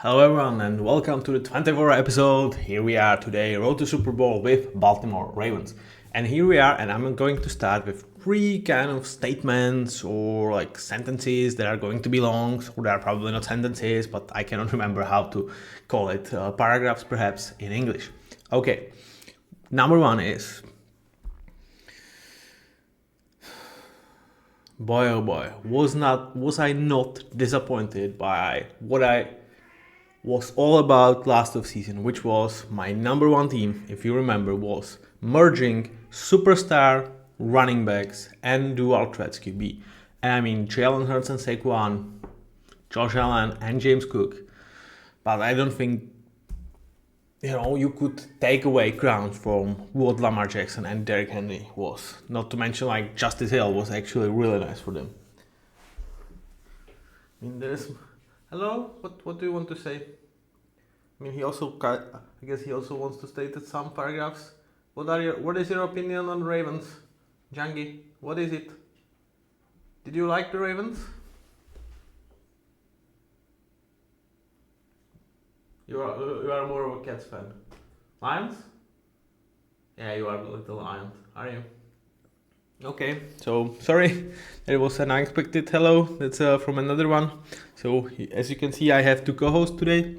Hello everyone and welcome to the 24th episode. Here we are today, road to Superbowl with Baltimore Ravens. And here we are, and I'm going to start with three kind of statements or like sentences that are going to be long, so they are probably not sentences, but I cannot remember how to call it, paragraphs perhaps in English. Okay, number one is, boy oh boy, was I not disappointed by what I was all about last off season, which was my number one team, if you remember, was merging superstar running backs and dual threats QB. And I mean Jalen Hurts and Saquon, Josh Allen and James Cook. But I don't think you could take away ground from what Lamar Jackson and Derrick Henry was. Not to mention like Justice Hill was actually really nice for them. I mean there's hello? What do you want to say? I mean, I guess he also wants to state that some paragraphs. What is your opinion on Ravens, Jangi? What is it? Did you like the Ravens? You are more of a Cats fan. Lions? Yeah, you are a little lion, are you? Okay, so sorry, it was an unexpected hello. That's from another one. So as you can see, I have two co-hosts today.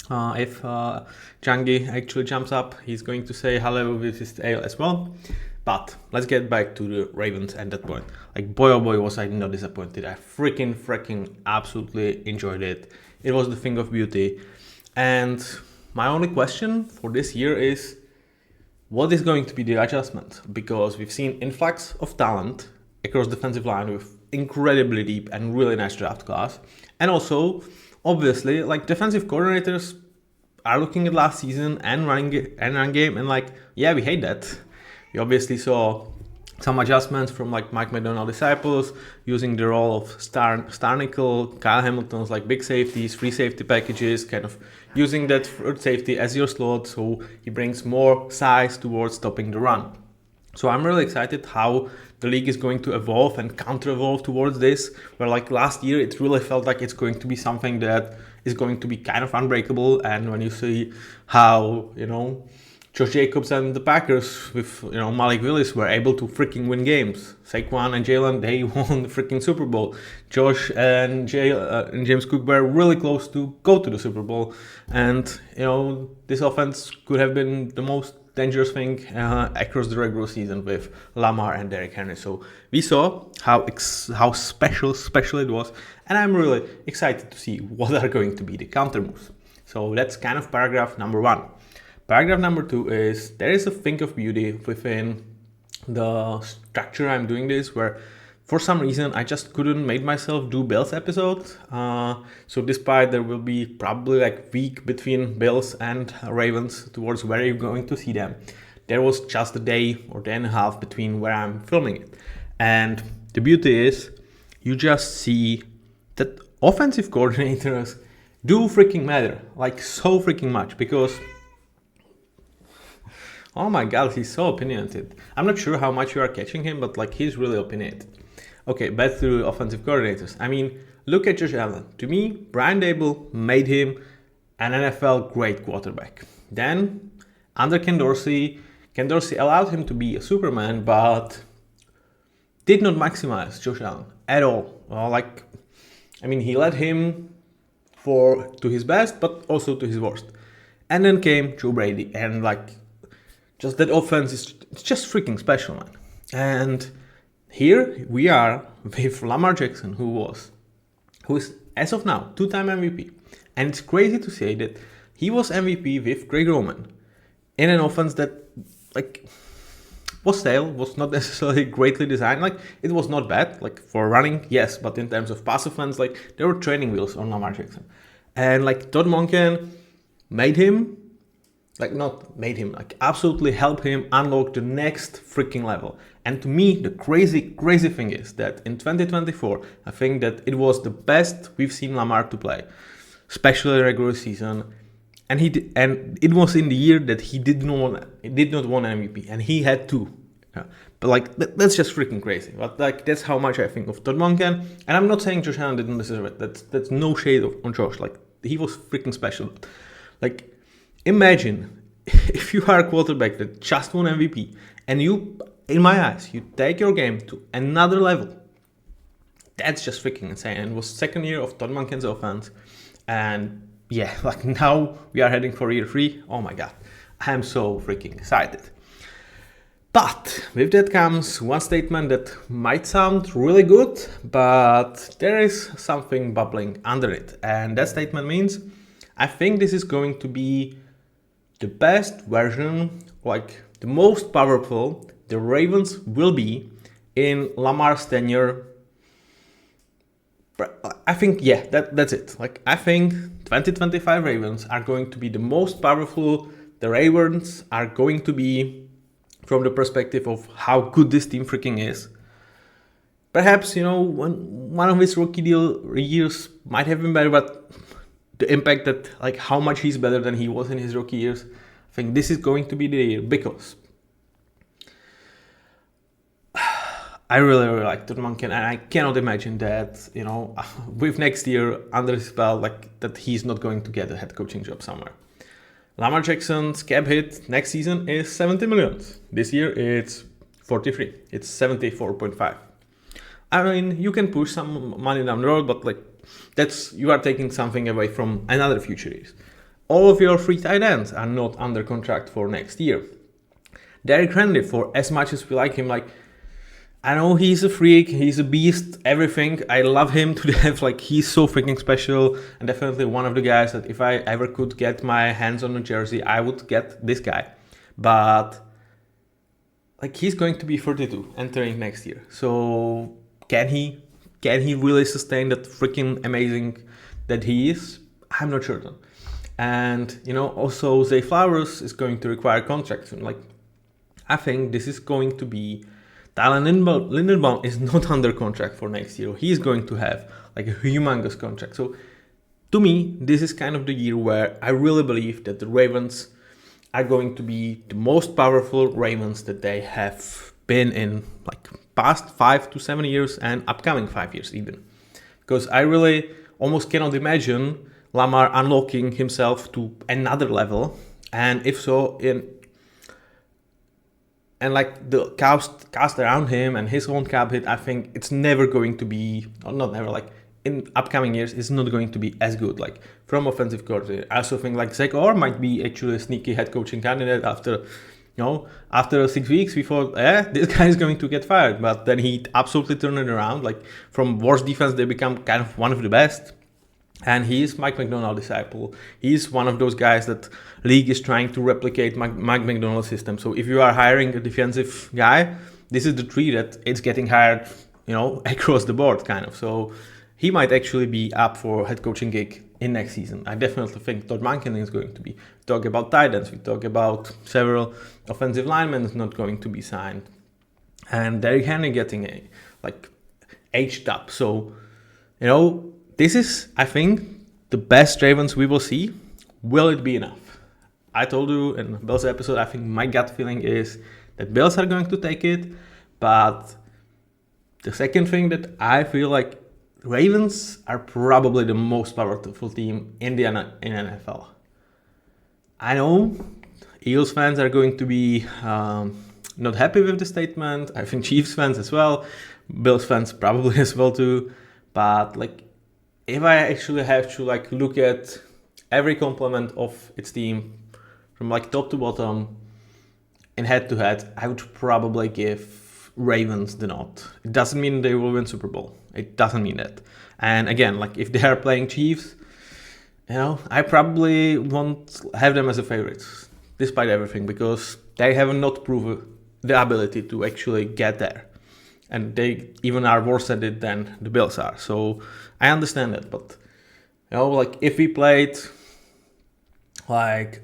If Jangi actually jumps up, he's going to say hello with his tail as well. But let's get back to the Ravens at that point. Like boy oh boy was I not disappointed. I freaking absolutely enjoyed it. It was the thing of beauty. And my only question for this year is, what is going to be the adjustment? Because we've seen influx of talent across defensive line with incredibly deep and really nice draft class. And also, obviously, like defensive coordinators are looking at last season and run game and like, yeah, we hate that. We obviously saw some adjustments from like Mike McDonald disciples using the role of star nickel, Kyle Hamilton's like big safeties, free safety packages, kind of using that third safety as your slot, so he brings more size towards stopping the run. So I'm really excited how the league is going to evolve and counter-evolve towards this, where like last year it really felt like it's going to be something that is going to be kind of unbreakable. And when you see how, Josh Jacobs and the Packers with, Malik Willis were able to freaking win games. Saquon and Jalen, they won the freaking Super Bowl. Josh and James Cook were really close to go to the Super Bowl. And, this offense could have been the most dangerous thing across the regular season with Lamar and Derrick Henry. So we saw how special it was. And I'm really excited to see what are going to be the counter moves. So that's kind of paragraph number one. Paragraph number two is, there is a thing of beauty within the structure I'm doing this, where for some reason I just couldn't make myself do Bills episodes. So despite there will be probably like week between Bills and Ravens towards where you're going to see them, there was just a day or day and a half between where I'm filming it. And the beauty is, you just see that offensive coordinators do freaking matter, like so freaking much, because oh my god, he's so opinionated. I'm not sure how much you are catching him, but like he's really opinionated. Okay, back to offensive coordinators. I mean, look at Josh Allen. To me, Brian Daboll made him an NFL great quarterback. Then, under Ken Dorsey allowed him to be a Superman, but did not maximize Josh Allen at all. Well, he led him to his best, but also to his worst. And then came Joe Brady, and just that offense it's just freaking special, man. And here we are with Lamar Jackson, who is as of now two-time MVP. And it's crazy to say that he was MVP with Greg Roman in an offense that was stale, was not necessarily greatly designed. It was not bad, for running, yes, but in terms of pass offense, there were training wheels on Lamar Jackson. And Todd Monken absolutely help him unlock the next freaking level. And to me, the crazy thing is that in 2024, I think that it was the best we've seen Lamar to play, especially regular season. And it was in the year that he did not won MVP, and he had two. Yeah. But that's just freaking crazy. But that's how much I think of Todd Monken. And I'm not saying Josh Allen didn't deserve it. That's no shade on Josh. he was freaking special. Like, imagine if you are a quarterback that just won MVP and you, in my eyes, you take your game to another level. That's just freaking insane. And it was second year of Todd Monken's offense. And yeah, like now we are heading for year 3. Oh my God, I am so freaking excited. But with that comes one statement that might sound really good, but there is something bubbling under it. And that statement means, I think this is going to be the best version, like the most powerful the Ravens will be in Lamar's tenure. I think, yeah, that's it. Like, I think 2025 Ravens are going to be the most powerful the Ravens are going to be from the perspective of how good this team freaking is. Perhaps, one of his rookie deal years might have been better, but the impact that, like, how much he's better than he was in his rookie years, I think this is going to be the year, because I really, really like Todd Monken, and I cannot imagine that, with next year under his belt, like, that he's not going to get a head coaching job somewhere. Lamar Jackson's cap hit next season is 70 million. This year it's 43. It's 74.5. I mean, you can push some money down the road, but like, you are taking something away from another future years. All of your free tight ends are not under contract for next year. Derrick Henry, for as much as we like him, like, I know he's a freak, he's a beast, everything. I love him to death, like, he's so freaking special, and definitely one of the guys that if I ever could get my hands on a jersey, I would get this guy. But, like, he's going to be 32 entering next year. So, can he really sustain that freaking amazing that he is? I'm not certain. And, also Zay Flowers is going to require contracts. And, like, I think this is going to be... Tyler Linderbaum is not under contract for next year. He's going to have like a humongous contract. So to me, this is kind of the year where I really believe that the Ravens are going to be the most powerful Ravens that they have been in like past 5 to 7 years and upcoming 5 years even. Because I really almost cannot imagine Lamar unlocking himself to another level. And if so, and like the cast around him and his own cap hit, I think it's never going to be, or not never, like in upcoming years, it's not going to be as good, like from offensive coordinator. I also think like Zach Orr might be actually a sneaky head coaching candidate after 6 weeks we thought, this guy is going to get fired. But then he absolutely turned it around. Like from worst defense, they become kind of one of the best. And he's Mike McDonald's disciple. He's one of those guys that league is trying to replicate Mike McDonald's system. So if you are hiring a defensive guy, this is the tree that it's getting hired, across the board kind of. So he might actually be up for head coaching gig in next season. I definitely think Todd Monken is going to be. We talk about tight ends. We talk about several offensive linemen not going to be signed. And Derrick Henry getting aged up. So, this is, I think, the best Ravens we will see. Will it be enough? I told you in Bills episode, I think my gut feeling is that Bills are going to take it. But the second thing that I feel like Ravens are probably the most powerful team in the NFL. I know Eagles fans are going to be not happy with the statement. I think Chiefs fans as well. Bills fans probably as well too. But if I actually have to look at every component of its team from top to bottom and head to head, I would probably give Ravens the nod. It doesn't mean they will win Super Bowl. It doesn't mean that. And again, if they are playing Chiefs, I probably won't have them as a favorite, despite everything, because they have not proven the ability to actually get there. And they even are worse at it than the Bills are. So I understand that. But, if we played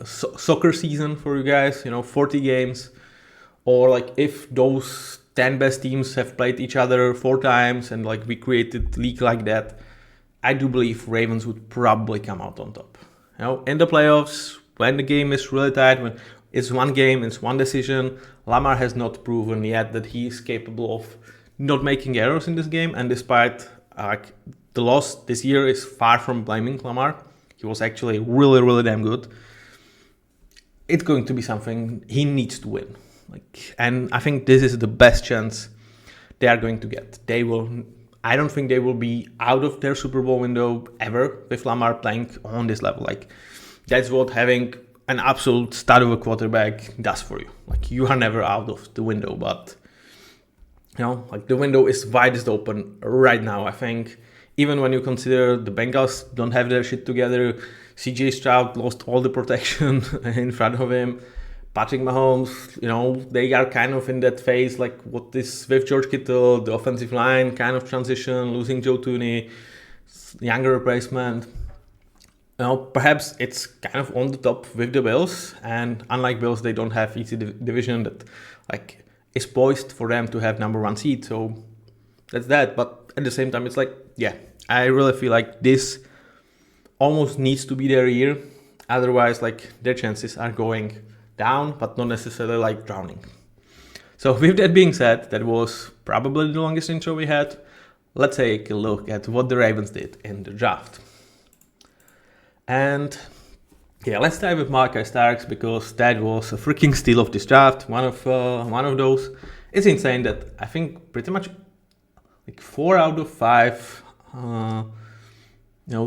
soccer season for you guys, 40 games, or if those 10 best teams have played each other 4 times and we created league like that, I do believe Ravens would probably come out on top. In the playoffs, when the game is really tight, when it's one game, it's one decision, Lamar has not proven yet that he is capable of not making errors in this game. And despite the loss this year is far from blaming Lamar. he was actually really, really damn good. It's going to be something he needs to win. And I think this is the best chance they are going to get. I don't think they will be out of their Super Bowl window ever with Lamar playing on this level. That's what having an absolute stud of a quarterback does for you. You are never out of the window, but the window is widest open right now. I think even when you consider the Bengals don't have their shit together, CJ Stroud lost all the protection in front of him. Patrick Mahomes, they are kind of in that phase, what is with George Kittle, the offensive line kind of transition, losing Joe Tooney, younger replacement. Perhaps it's kind of on the top with the Bills, and unlike Bills, they don't have easy division that is poised for them to have number 1 seed. So that's that. But at the same time, it's I really feel like this almost needs to be their year. Otherwise, their chances are going down, but not necessarily drowning. So with that being said, that was probably the longest intro we had. Let's take a look at what the Ravens did in the draft. And let's start with Marcus Starks, because that was a freaking steal of this draft. One of those. It's insane that I think pretty much 4 out of 5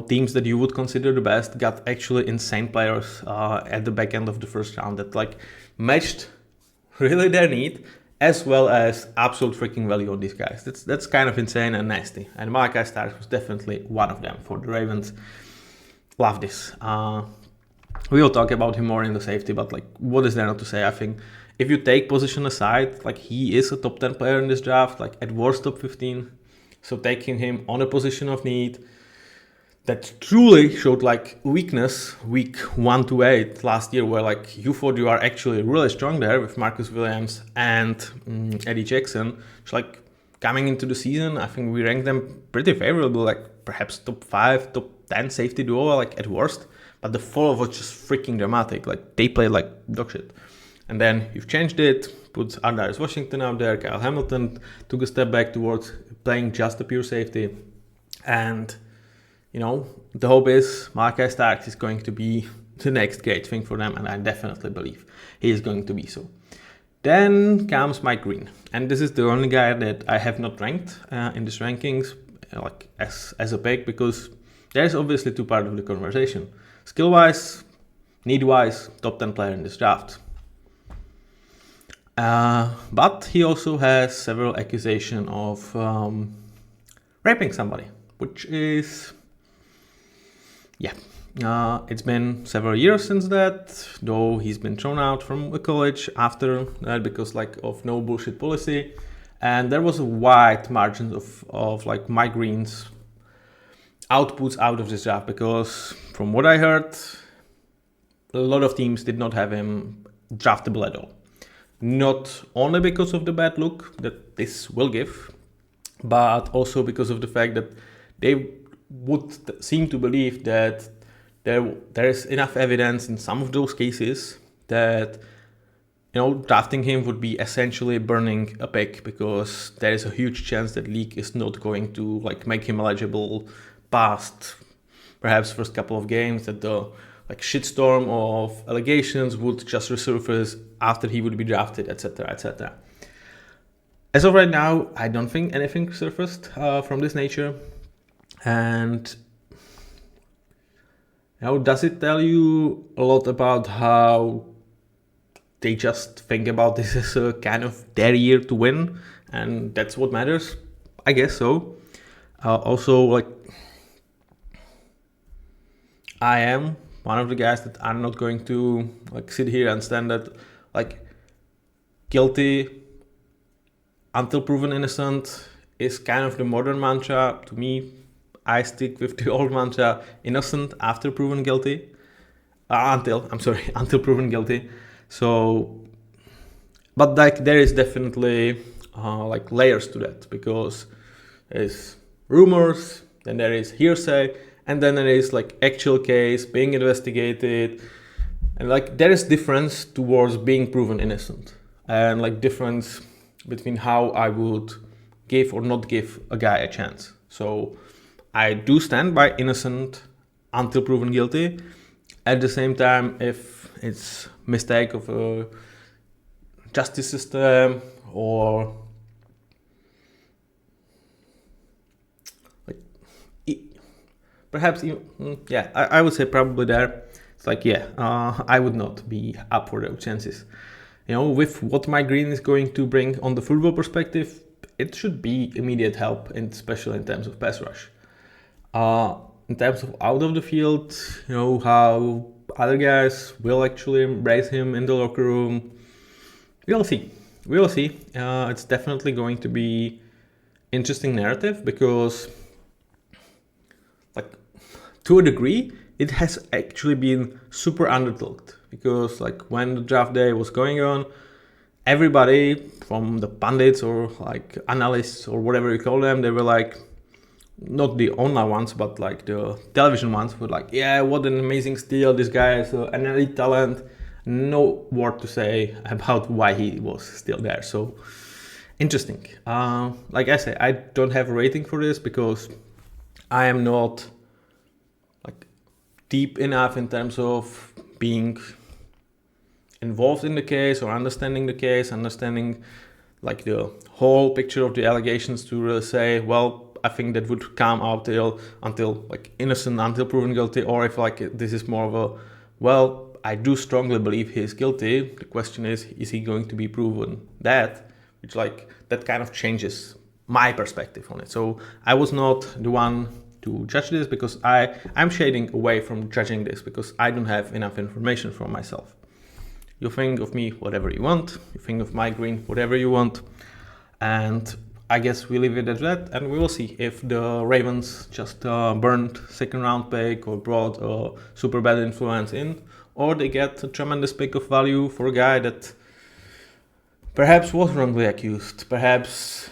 teams that you would consider the best got actually insane players at the back end of the first round that matched really their need, as well as absolute freaking value on these guys. That's kind of insane and nasty. And Marcus Starks was definitely one of them for the Ravens. Love this. We will talk about him more in the safety, but what is there not to say? I think if you take position aside, he is a top 10 player in this draft, at worst top 15. So taking him on a position of need that truly showed weakness week 1 to 8 last year, where you thought you are actually really strong there with Marcus Williams and Eddie Jackson. It's coming into the season, I think we ranked them pretty favorable, perhaps top 5, top 10 safety duo at worst. But the fall was just freaking dramatic. They played dog shit. And then you've changed it, put Ardarius Washington out there, Kyle Hamilton took a step back towards playing just a pure safety. And the hope is Marcus Starks is going to be the next great thing for them, and I definitely believe he is going to be so. Then comes Mike Green, and this is the only guy that I have not ranked in these rankings as a pick, because there's obviously 2 parts of the conversation. Skill-wise, need-wise, top 10 player in this draft. But he also has several accusations of raping somebody, which is... it's been several years since that, though he's been thrown out from a college after that because of no bullshit policy. And there was a wide margin of Mike Green's outputs out of this draft, because from what I heard, a lot of teams did not have him draftable at all. Not only because of the bad look that this will give, but also because of the fact that they would seem to believe that there is enough evidence in some of those cases that drafting him would be essentially burning a pick, because there is a huge chance that league is not going to make him eligible past perhaps first couple of games, that the shitstorm of allegations would just resurface after he would be drafted, etc., etc. As of right now, I don't think anything surfaced from this nature. And does it tell you a lot about how they just think about this as a kind of their year to win, and that's what matters? I guess so. Also, I am one of the guys that are not going to sit here and stand that guilty until proven innocent is kind of the modern mantra. To me, I stick with the old mantra, innocent after proven guilty. Until proven guilty. So, but there is definitely layers to that, because there's rumors, then there is hearsay, and then there is actual case being investigated, and there is difference towards being proven innocent, and difference between how I would give or not give a guy a chance. So I do stand by innocent until proven guilty. At the same time, if it's mistake of a justice system or perhaps even, I would say probably there. It's like, I would not be up for those chances. With what my green is going to bring on the football perspective, it should be immediate help, especially in terms of pass rush. In terms of out of the field, how other guys will actually embrace him in the locker room. We'll see. It's definitely going to be interesting narrative because, like, to a degree, it has actually been super undertalked because, like, when the draft day was going on, everybody from the pundits or like analysts or whatever you call them, they were like, not the online ones, but like the television ones were like, yeah, what an amazing steal. This guy is an elite talent. No word to say about why he was still there. So interesting. Like I say, I don't have a rating for this because I am not like deep enough in terms of being involved in the case or understanding the case, understanding like the whole picture of the allegations to really say, well, I think that would come out until like innocent, until proven guilty, or if like this is more of a, well, I do strongly believe he's guilty. The question is he going to be proven that? Which like that kind of changes my perspective on it. So I was not the one to judge this because I'm shading away from judging this because I don't have enough information for myself. You think of me whatever you want, you think of my green whatever you want, and I guess we leave it at that, and we will see if the Ravens just burned second round pick or brought a super bad influence in, or they get a tremendous pick of value for a guy that perhaps was wrongly accused, perhaps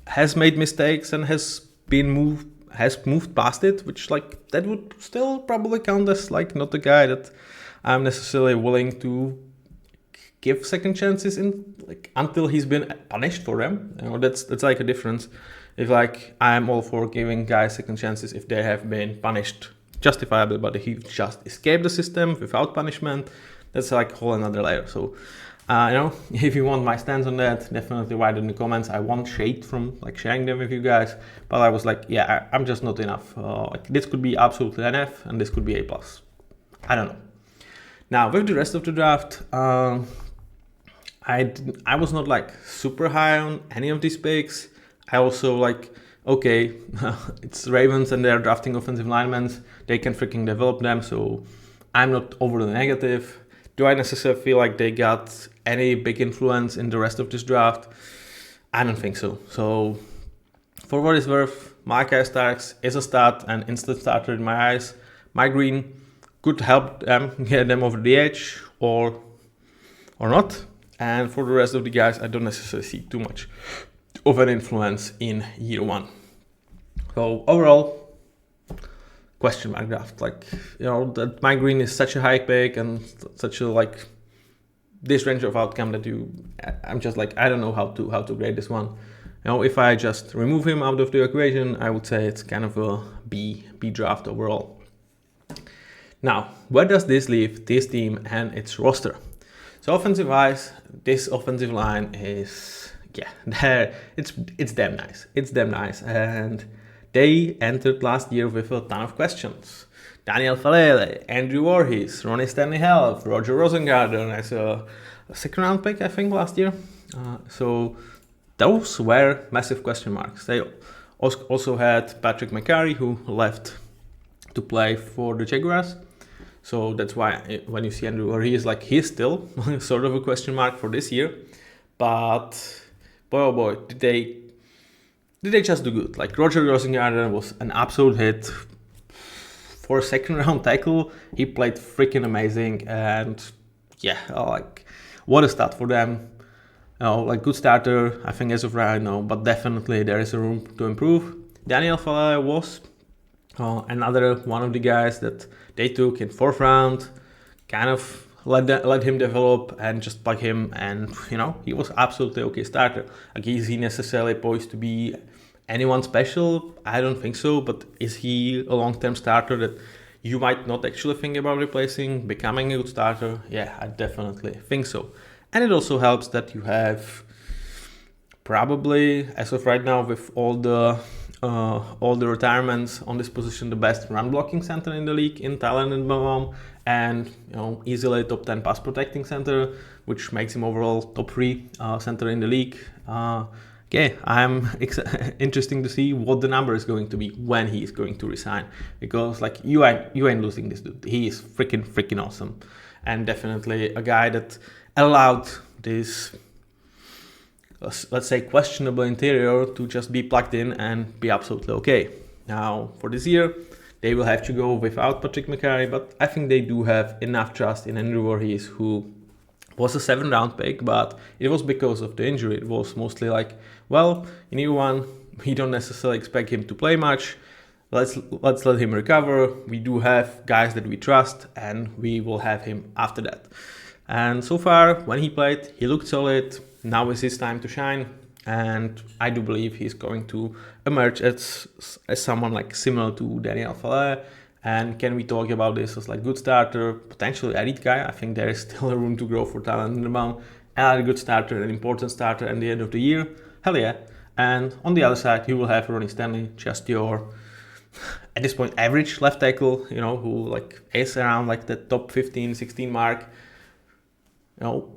has made mistakes and has moved past it, which like that would still probably count as like not a guy that I'm necessarily willing to give second chances in like until he's been punished for them. That's like a difference. If like I'm all for giving guys second chances if they have been punished justifiably, but he just escaped the system without punishment, that's like a whole another layer. So if you want my stance on that, definitely write in the comments. I want shade from like sharing them with you guys, but I was like, I'm just not enough. Like this could be absolutely an F and this could be A+. I don't know. Now with the rest of the draft, I was not like super high on any of these picks. I also like, okay, it's Ravens and they're drafting offensive linemen. They can freaking develop them, so I'm not overly negative. Do I necessarily feel like they got any big influence in the rest of this draft? I don't think so. So for what it's worth, Micah Starks is a start, an instant starter in my eyes. My green could help them get them over the edge or not. And for the rest of the guys, I don't necessarily see too much of an influence in year one. So overall, question mark draft. Like, that my green is such a high pick and such a like this range of outcome that I'm just like, I don't know how to grade this one. If I just remove him out of the equation, I would say it's kind of a B draft overall. Now, where does this leave this team and its roster? So offensive-wise, this offensive line is, it's damn nice. It's damn nice. And they entered last year with a ton of questions. Daniel Falele, Andrew Voorhees, Ronnie Stanley-Helf, Roger Rosengarten as a second-round pick, I think, last year. So those were massive question marks. They also had Patrick McCarry, who left to play for the Jaguars. So that's why when you see Andrew Voorhees, like he's still sort of a question mark for this year. But boy, oh boy, did they just do good. Like Roger Rosengarten was an absolute hit. For a second round tackle, he played freaking amazing, and like what a start for them. Like good starter, I think as of right now, but definitely there is a room to improve. Daniel Falele was another one of the guys that they took in 4th round, kind of let him develop and just plug him, and he was absolutely okay starter. Like is he necessarily poised to be anyone special? I don't think so, but is he a long-term starter that you might not actually think about replacing, becoming a good starter? Yeah, I definitely think so. And it also helps that you have probably, as of right now, with all the retirements on this position, the best run blocking center in the league in Thailand and Baltimore, and easily top 10 pass protecting center, which makes him overall top 3 center in the league. Okay, I'm interesting to see what the number is going to be when he is going to resign, because like you ain't losing this dude. He is freaking awesome, and definitely a guy that allowed this, let's say, questionable interior to just be plugged in and be absolutely okay. Now for this year, they will have to go without Patrick McCarry, but I think they do have enough trust in Andrew Voorhees, who was a 7th round pick, but it was because of the injury. It was mostly like, well, in year 1, we don't necessarily expect him to play much. Let's let him recover. We do have guys that we trust, and we will have him after that. And so far, when he played, he looked solid. Now is his time to shine, and I do believe he's going to emerge as someone like similar to Daniel Fallet. And can we talk about this as like good starter, potentially elite guy? I think there is still a room to grow for Thailand in the mound. And a good starter, an important starter at the end of the year. Hell yeah. And on the other side, you will have Ronnie Stanley, just your, at this point, average left tackle, who like is around like the top 15, 16 mark,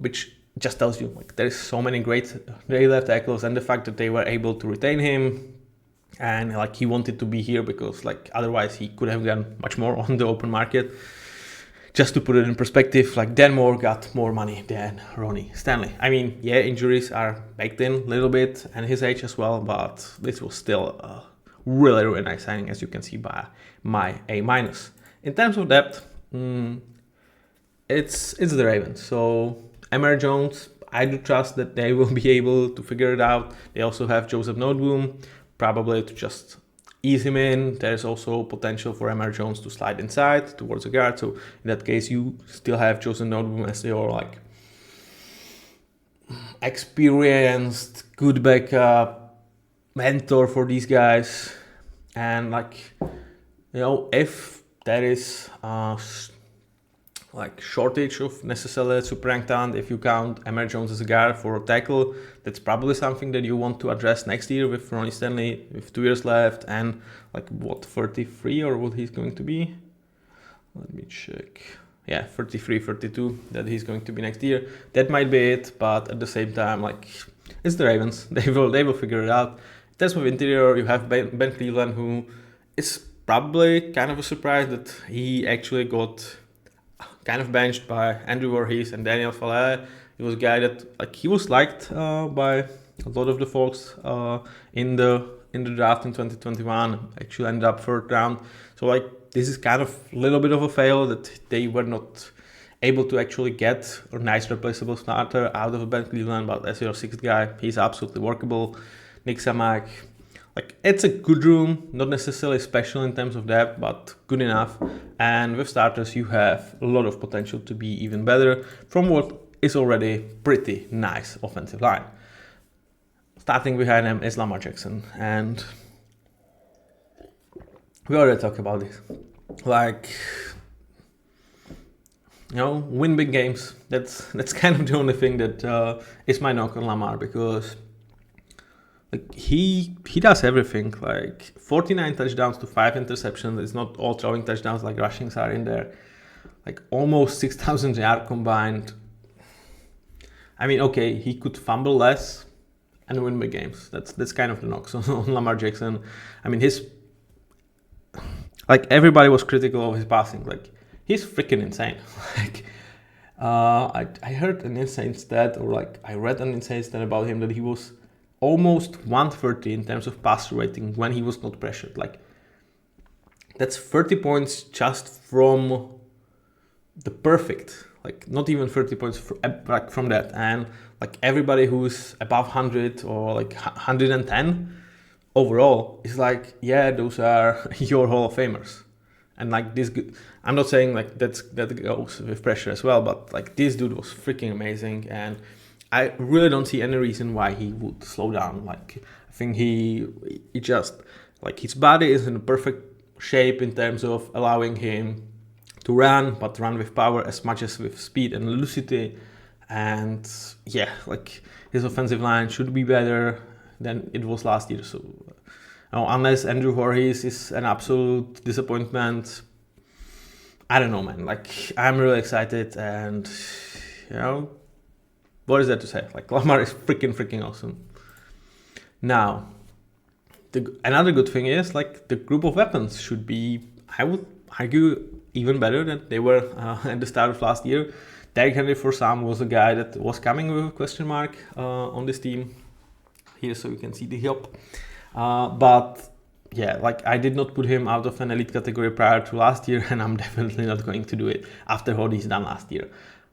which just tells you like there's so many great left tackles, and the fact that they were able to retain him, and like he wanted to be here because like otherwise he could have gone much more on the open market. Just to put it in perspective, like Dan Moore got more money than Ronnie Stanley. I mean, yeah, injuries are baked in a little bit, and his age as well, but this was still a really nice signing, as you can see by my A-. In terms of depth, it's the Ravens. So Emer Jones, I do trust that they will be able to figure it out. They also have Joseph Noteboom, probably to just ease him in. There's also potential for Emer Jones to slide inside towards the guard. So in that case, you still have Joseph Noteboom as your like experienced, good backup, mentor for these guys. And like, if there is like shortage of necessarily super ranked talent, if you count Emer Jones as a guard for a tackle, that's probably something that you want to address next year with Ronnie Stanley with 2 years left and like 33 or what he's going to be. Let me check. Yeah, 33, 32 that he's going to be next year. That might be it, but at the same time, like, it's the Ravens. They will figure it out. In terms of interior, you have Ben Cleveland, who is probably kind of a surprise that he actually got kind of benched by Andrew Voorhees and Daniel Fallet. He was a guy that like he was liked by a lot of the folks in the draft in 2021. Actually ended up 3rd round. So like this is kind of a little bit of a fail that they were not able to actually get a nice replaceable starter out of Ben Cleveland. But as your 6th guy, he's absolutely workable. Nick Samak, like it's a good room, not necessarily special in terms of depth, but good enough. And with starters, you have a lot of potential to be even better from what is already pretty nice offensive line. Starting behind them is Lamar Jackson, and we already talked about this. Like, win big games. That's kind of the only thing that is my knock on Lamar, because like he does everything. Like 49 touchdowns to 5 interceptions. It's not all throwing touchdowns, like rushings are in there. Like almost 6,000 yards combined. I mean, okay, he could fumble less and win big games. That's kind of the knocks on Lamar Jackson. I mean, like everybody was critical of his passing. Like he's freaking insane. Like I heard an insane stat, or like I read an insane stat about him, that he was almost 130 in terms of passer rating when he was not pressured. Like that's 30 points just from the perfect, like not even 30 points from that. And like everybody who's above 100 or like 110 overall is like, yeah, those are your Hall of Famers. And like this, I'm not saying like that goes with pressure as well, but like this dude was freaking amazing. And I really don't see any reason why he would slow down. Like, I think he just, like, his body is in perfect shape in terms of allowing him to run, but run with power as much as with speed and velocity. And yeah, like, his offensive line should be better than it was last year. So unless Andrew Voorhees is an absolute disappointment, I don't know, man. Like, I'm really excited, and what is there to say? Like, Lamar is freaking awesome. Now, another good thing is, like, the group of weapons should be, I would argue, even better than they were at the start of last year. Derrick Henry, for some, was a guy that was coming with a question mark on this team. Here, so you can see the hip. But yeah, like, I did not put him out of an elite category prior to last year, and I'm definitely not going to do it after what he's done last year.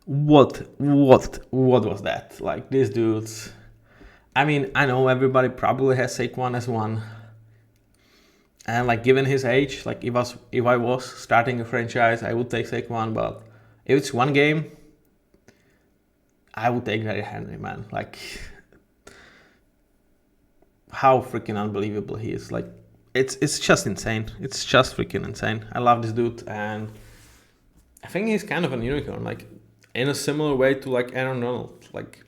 What was that? Like, this dude's, I mean, I know everybody probably has Saquon as one. And like, given his age, like, if I was starting a franchise, I would take Saquon, but if it's one game, I would take Derrick Henry, man. Like, how freaking unbelievable he is. Like, it's just insane. It's just freaking insane. I love this dude, and I think he's kind of a unicorn, like, in a similar way to, like, Aaron Donald. Like,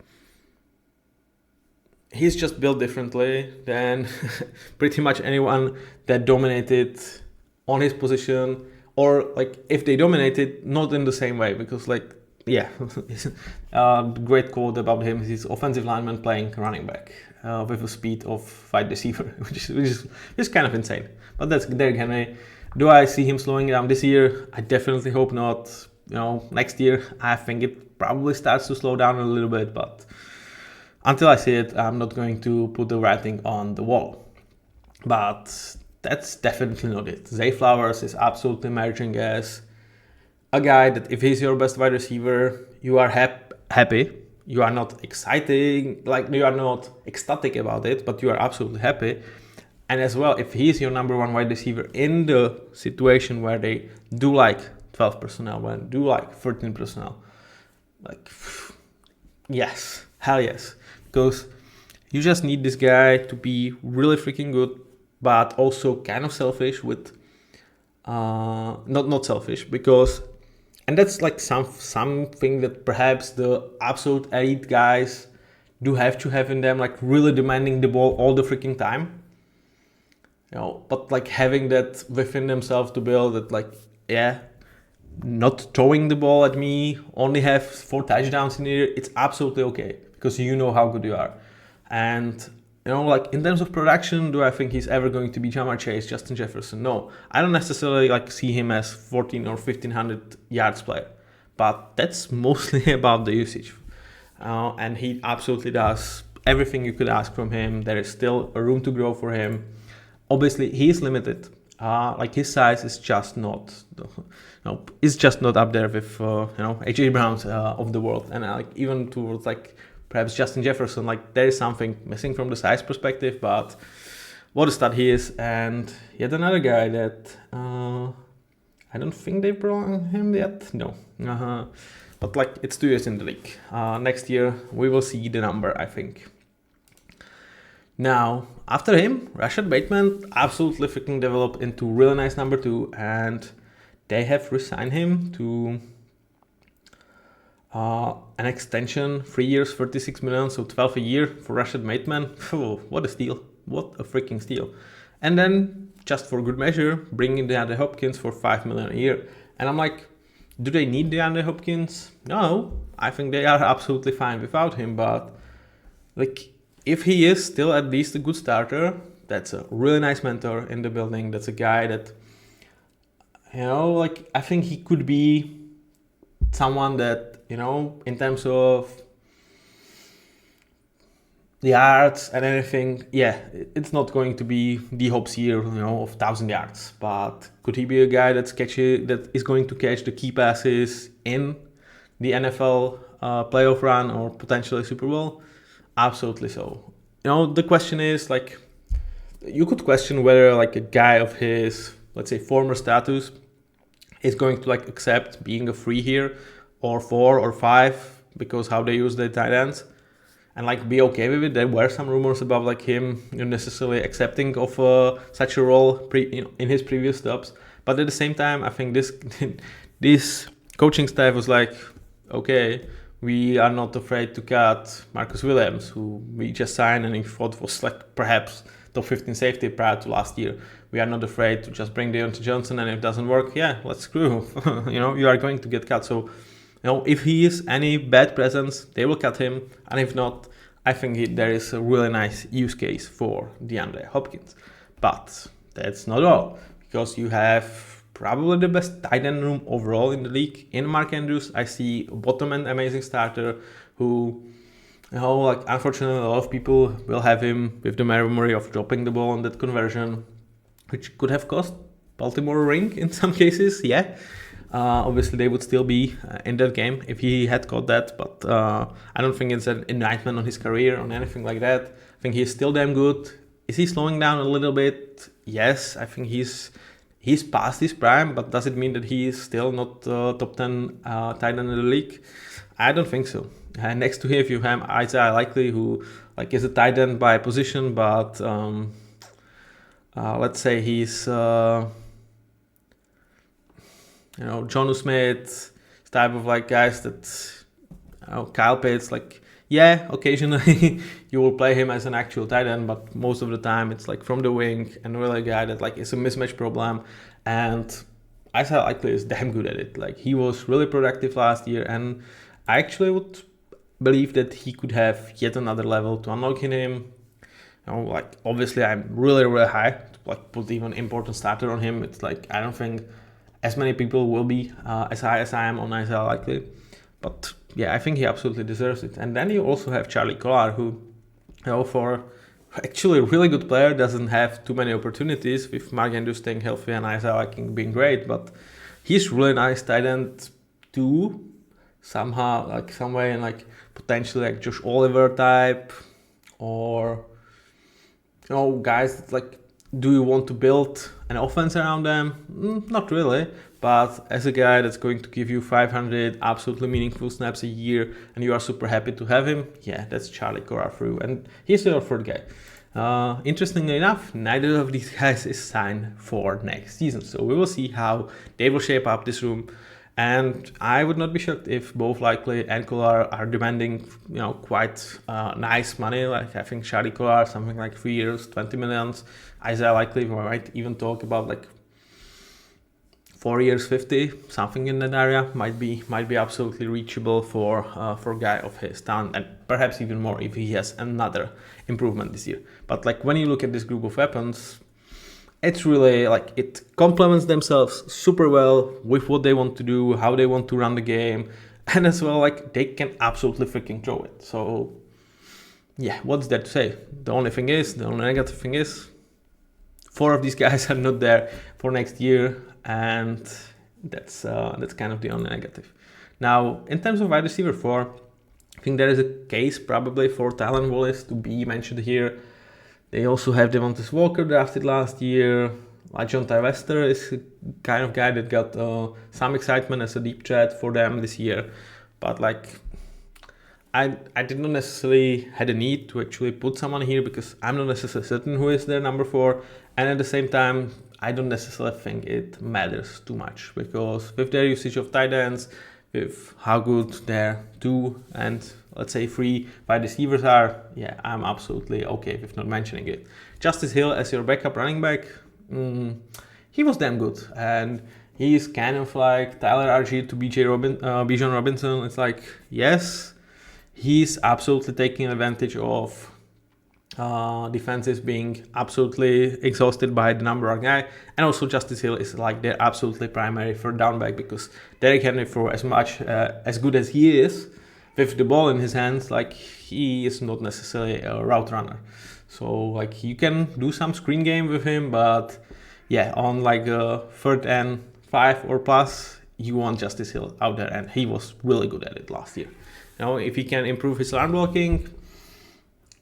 he's just built differently than pretty much anyone that dominated on his position, or, like, if they dominated, not in the same way, because, like, yeah, great quote about him is his offensive lineman playing running back with a speed of wide receiver, which is kind of insane. But that's Derrick Henry. Do I see him slowing down this year? I definitely hope not. Next year, I think it probably starts to slow down a little bit, but until I see it, I'm not going to put the writing on the wall. But that's definitely not it. Zay Flowers is absolutely emerging as a guy that, if he's your best wide receiver, you are happy. You are not exciting, like, you are not ecstatic about it, but you are absolutely happy. And as well, if he's your number one wide receiver in the situation where they do like 12 personnel, when do like 13 personnel, like, yes, hell yes. Because you just need this guy to be really freaking good, but also kind of selfish with, not selfish, because, and that's like something that perhaps the absolute elite guys do have to have in them, like, really demanding the ball all the freaking time. But like, having that within themselves to build that, like, yeah, not throwing the ball at me, only have 4 touchdowns in a year, it's absolutely okay, because you know how good you are. And like, in terms of production, do I think he's ever going to be Jamar Chase, Justin Jefferson? No, I don't necessarily like see him as 14 or 1500 yards player, but that's mostly about the usage. And he absolutely does everything you could ask from him. There is still a room to grow for him. Obviously, he is limited. Like, his size is just not, it's just not up there with AJ Browns of the world, and like, even towards, like, perhaps Justin Jefferson. Like, there is something missing from the size perspective, but what a stud he is. And yet another guy that I don't think they brought him yet. No. But like, it's 2 years in the league. Next year we will see the number, I think. Now, after him, Rashad Bateman absolutely freaking developed into really nice number 2, and they have resigned him to an extension, 3 years, 36 million, so 12 a year for Rashad Bateman. Oh, what a steal. What a freaking steal. And then, just for good measure, bringing DeAndre Hopkins for 5 million a year. And I'm like, do they need DeAndre Hopkins? No, I think they are absolutely fine without him, but like, if he is still at least a good starter, that's a really nice mentor in the building. That's a guy that, like, I think he could be someone that, in terms of the yards and anything, yeah, it's not going to be the Hope's year, of 1,000 yards. But could he be a guy that is going to catch the key passes in the NFL playoff run or potentially Super Bowl? Absolutely so. The question is, like, you could question whether, like, a guy of his, let's say, former status is going to, like, accept being a 3 here, or 4 or 5, because how they use their tight ends. and like be okay with it. There were some rumors about like him necessarily accepting of such a role in his previous stops, but at the same time I think this coaching staff was like, okay, we are not afraid to cut Marcus Williams, who we just signed and we thought was like perhaps top 15 safety prior to last year. We are not afraid to just bring Deontay Johnson, and if it doesn't work, yeah, let's screw. You are going to get cut. So, if he is any bad presence, they will cut him, and if not, I think there is a really nice use case for DeAndre Hopkins. But that's not all, because you have probably the best tight end room overall in the league in Mark Andrews. I see a bottom end amazing starter who, unfortunately a lot of people will have him with the memory of dropping the ball on that conversion, which could have cost Baltimore a ring in some cases, yeah. Obviously, they would still be in that game if he had caught that, but I don't think it's an indictment on his career or anything like that. I think he's still damn good. Is he slowing down a little bit? Yes, I think he's past his prime, but does it mean that he is still not top 10 tight end in the league? I don't think so. Next to him, you have Isaiah Likely, who is a tight end by position, but let's say he's Jonnu Smith type of guys that Kyle Pitts, occasionally you will play him as an actual tight end, but most of the time it's from the wing, and really a guy that is a mismatch problem. And Isaiah Likely is damn good at it. He was really productive last year, and I actually would believe that he could have yet another level to unlock in him. Obviously I'm really, really high to put even important starter on him. It's I don't think as many people will be as high as I am on Isaiah Likely. But yeah, I think he absolutely deserves it. And then you also have Charlie Collar, who, for actually a really good player, doesn't have too many opportunities with Mark Andrews staying healthy and Isaiah Likely being great. But he's really nice tight end too, somehow, some way, and potentially Josh Oliver type, or guys that do you want to build an offense around them? Not really, but as a guy that's going to give you 500 absolutely meaningful snaps a year and you are super happy to have him, yeah, that's Charlie Collar for you. And he's your third guy. Interestingly enough, neither of these guys is signed for next season, so we will see how they will shape up this room. And I would not be shocked if both Likely and Collar are demanding, quite nice money. I think Charlie Collar, something 3 years, 20 millions. Isaiah Likely, we might even talk about 4 years, 50, something in that area. Might be absolutely reachable for a guy of his talent, and perhaps even more if he has another improvement this year. But when you look at this group of weapons, it's really it complements themselves super well with what they want to do, how they want to run the game, and as well they can absolutely freaking throw it. So yeah, what's there to say? The only negative thing is 4 of these guys are not there for next year, and that's kind of the only negative. Now, in terms of wide receiver 4, I think there is a case probably for Tylan Wallace to be mentioned here. They also have Devontae Walker drafted last year. Jontai Wester is a kind of guy that got some excitement as a deep threat for them this year. But I did not necessarily had a need to actually put someone here because I'm not necessarily certain who is their number 4. And at the same time, I don't necessarily think it matters too much, because with their usage of tight ends, with how good their 2 and let's say 3 wide receivers are, yeah, I'm absolutely okay with not mentioning it. Justice Hill as your backup running back, he was damn good, and he's kind of Tyler Argy to Bijan Robinson. It's yes, he's absolutely taking advantage of defenses being absolutely exhausted by the number one guy, and also Justice Hill is their absolutely primary third down back, because Derrick Henry, for as much as good as he is with the ball in his hands, he is not necessarily a route runner. So you can do some screen game with him, but yeah, on a 3rd and 5 or plus, you want Justice Hill out there, and he was really good at it last year. Now, if he can improve his run blocking,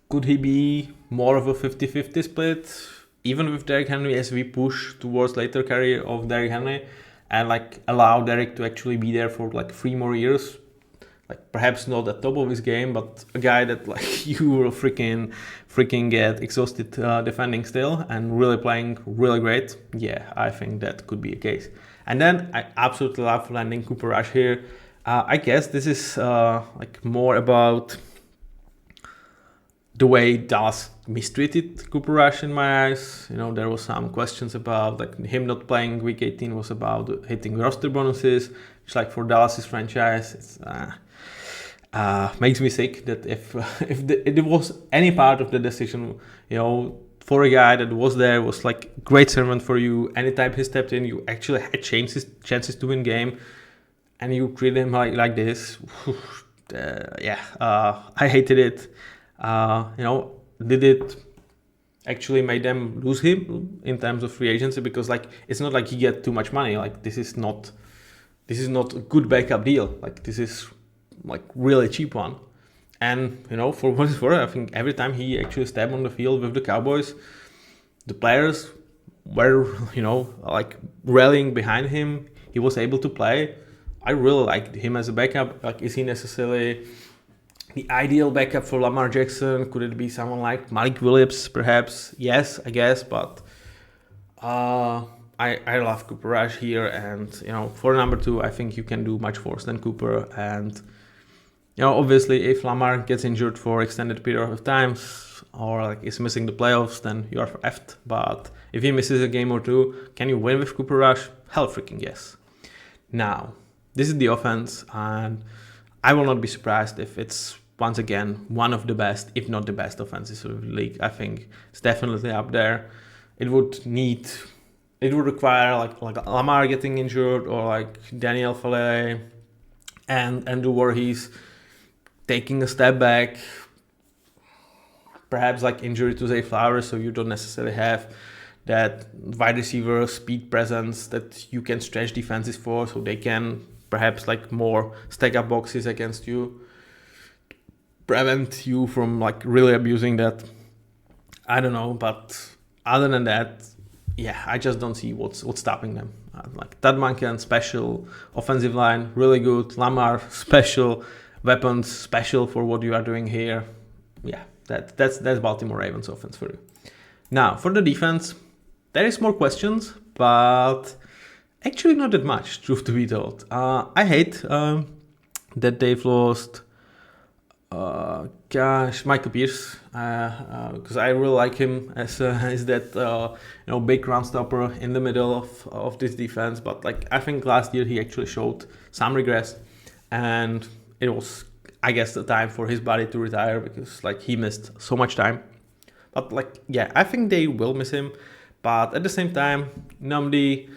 could he be more of a 50-50 split, even with Derrick Henry, as we push towards later career of Derrick Henry, and allow Derrick to actually be there for 3 more years? like perhaps not at top of his game, but a guy that like you will freaking get exhausted defending still and really playing really great, yeah, I think that could be a case. And then I absolutely love landing Cooper Rush here. I guess this is like more about the way Dallas mistreated Cooper Rush in my eyes. You know, there was some questions about like him not playing week 18 was about hitting roster bonuses, which like for Dallas's franchise, it's makes me sick that if it was any part of the decision, you know, for a guy that was there, was like great servant for you, anytime he stepped in, you actually had chances to win game, and you treat him like this. I hated it. You know, did it actually make them lose him in terms of free agency? Because like it's not like he get too much money. Like this is not a good backup deal. Like this is like really cheap one. And you know, for what it's worth, I think every time he actually stepped on the field with the Cowboys, the players were, you know, like rallying behind him. He was able to play. I really liked him as a backup. Like, is he necessarily the ideal backup for Lamar Jackson? Could it be someone like Malik Williams, perhaps? Yes, I guess. But I love Cooper Rush here, and you know, for number 2, I think you can do much worse than Cooper. And you know, obviously, if Lamar gets injured for extended period of times or like is missing the playoffs, then you are effed. But if he misses a game or two, can you win with Cooper Rush? Hell freaking yes. Now, this is the offense, and I will not be surprised if it's once again one of the best, if not the best offenses of the league. I think it's definitely up there. It would require like Lamar getting injured, or like Daniel Falele and Andrew Voorhees taking a step back, perhaps like injury to Zay Flowers, so you don't necessarily have that wide receiver speed presence that you can stretch defenses for, so they can perhaps like more stack up boxes against you, prevent you from like really abusing that. I don't know, but other than that, yeah, I just don't see what's stopping them. Like Todd Monken, special offensive line, really good. Lamar, special weapons, special for what you are doing here. Yeah, that's Baltimore Ravens offense for you. Now for the defense, there is more questions, but actually not that much, truth to be told. I hate that they've lost Michael Pierce, because I really like him as that big run stopper in the middle of this defense. But like I think last year he actually showed some regress, and it was, I guess, the time for his body to retire, because like he missed so much time. But like, yeah, I think they will miss him. But at the same time, Nnamdi,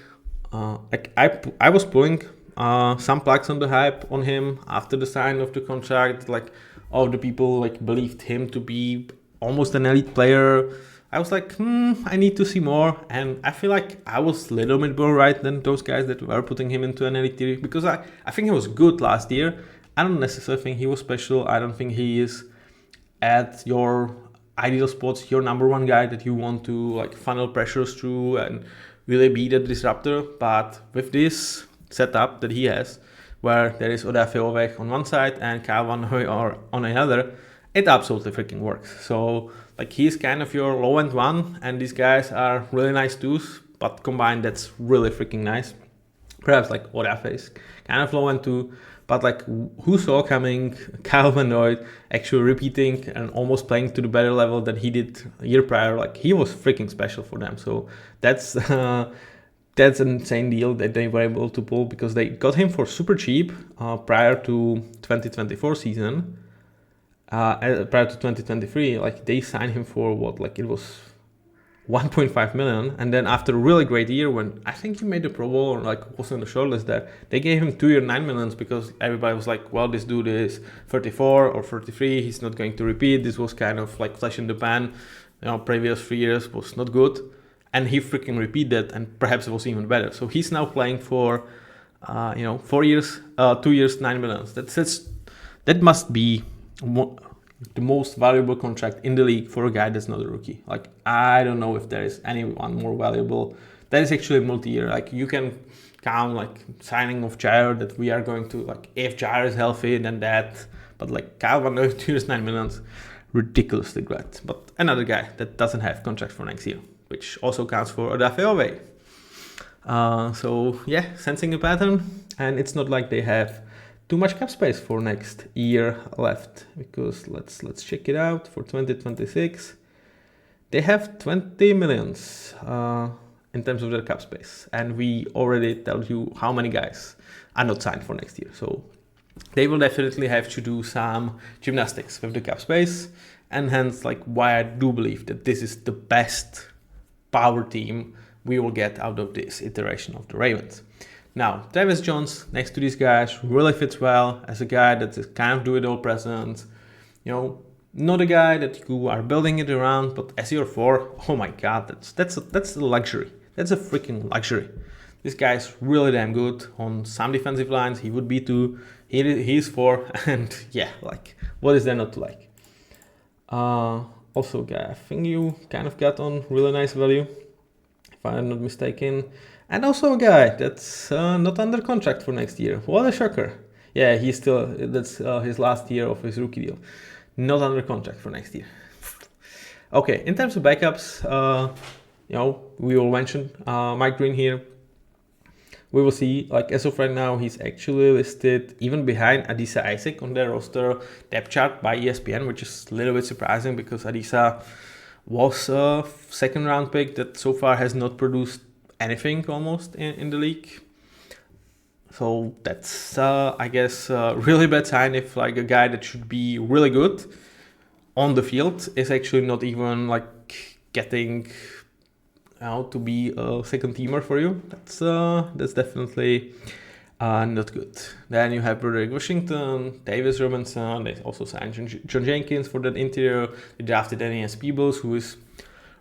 I was pulling some plugs on the hype on him after the sign of the contract. Like all the people like believed him to be almost an elite player. I was like, I need to see more, and I feel like I was a little bit more right than those guys that were putting him into an elite tier, because I think he was good last year. I don't necessarily think he was special. I don't think he is at your ideal spots, your number one guy that you want to like funnel pressures through and really be the disruptor. But with this setup that he has, where there is Odafe Oweh on one side and Kyle Van Noy on another, it absolutely freaking works. So like he's kind of your low end one, and these guys are really nice twos, but combined that's really freaking nice. Perhaps like Odafe is kind of low end two, but like who saw coming Kyle Van Noy actually repeating and almost playing to the better level than he did a year prior? Like he was freaking special for them. So that's an insane deal that they were able to pull, because they got him for super cheap prior to 2024 season. Prior to 2023, like they signed him for what, like it was 1.5 million, and then after a really great year when I think he made the Pro Bowl or like was on the shortlist there, they gave him 2 year 9 millions, because everybody was like, well, this dude is 34 or 33, he's not going to repeat. This was kind of like flash in the pan, previous 3 years was not good, and he freaking repeated, and perhaps it was even better. So he's now playing for 4 years, 2 years, 9 millions. That must be the most valuable contract in the league for a guy that's not a rookie. Like I don't know if there is anyone more valuable. That is actually multi-year. Like you can count like signing of Jair, that we are going to like, if Jair is healthy, then that. But like Kyle Van Noy, 2 years, 9 million, ridiculously great. But another guy that doesn't have contract for next year, which also counts for Odafe Oweh. So yeah, sensing a pattern, and it's not like they have too much cap space for next year left, because let's check it out for 2026. They have 20 millions in terms of their cap space, and we already told you how many guys are not signed for next year. So they will definitely have to do some gymnastics with the cap space, and hence like why I do believe that this is the best power team we will get out of this iteration of the Ravens. Now, Travis Jones next to these guys really fits well as a guy that is kind of do-it-all presence. You know, not a guy that you are building it around, but as your 4, oh my god, that's a luxury. That's a freaking luxury. This guy is really damn good on some defensive lines. He would be 2. He's 4, and yeah, like what is there not to like? Also, guy, I think you kind of got on really nice value, if I'm not mistaken. And also a guy that's not under contract for next year. What a shocker. Yeah, he's still, that's his last year of his rookie deal. Not under contract for next year. Okay, in terms of backups, you know, we will mention Mike Green here. We will see, like as of right now, he's actually listed even behind Adisa Isaac on their roster depth chart by ESPN, which is a little bit surprising because Adisa was a 2nd round pick that so far has not produced anything almost in the league. So that's I guess a really bad sign if like a guy that should be really good on the field is actually not even like getting to be a 2nd teamer for you. That's definitely not good. Then you have Broderick Washington, Davis Robinson. They also signed John Jenkins for that interior. They drafted Daniel Peebles, who is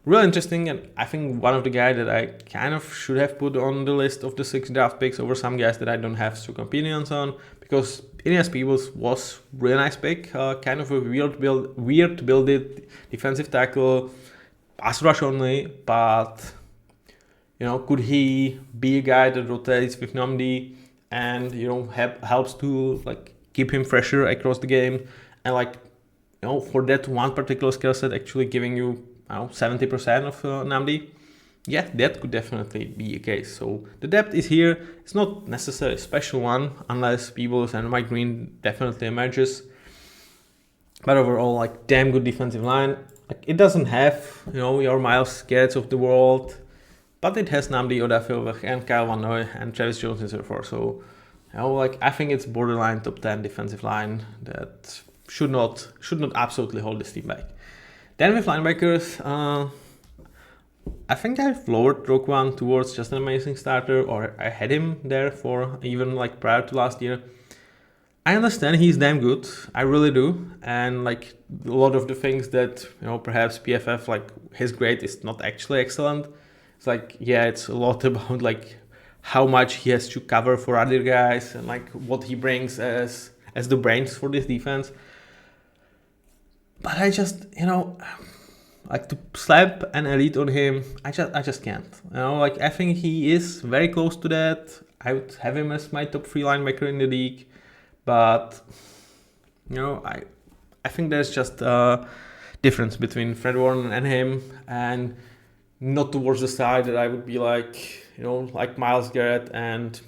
really interesting, and I think one of the guys that I kind of should have put on the list of the 6 draft picks over some guys that I don't have strong opinions on, because Daniel Peebles was really nice pick, kind of a weird builded defensive tackle, pass rush only, but you know, could he be a guy that rotates with Namdi and you know helps to like keep him fresher across the game, and like you know for that one particular skill set actually giving you 70% of Namdi? Yeah, that could definitely be a case. So the depth is here. It's not necessarily a special one unless Peebles and Mike Green definitely emerges. But overall, like damn good defensive line. Like it doesn't have your Myles Garretts of the world, but it has Namdi, Odafe and Kyle Van Noy and Travis Jones and so forth. So like I think it's borderline top 10 defensive line that should not absolutely hold this team back. Then with linebackers, I think I've lowered Roquan towards just an amazing starter, or I had him there for even like prior to last year. I understand he's damn good, I really do, and like a lot of the things that perhaps PFF like his grade is not actually excellent. It's like it's a lot about like how much he has to cover for other guys and like what he brings as the brains for this defense. But I just, like to slap an elite on him, I just can't. Like I think he is very close to that. I would have him as my top 3 linebacker in the league, but I think there's just a difference between Fred Warner and him, and not towards the side that I would be like, like Myles Garrett and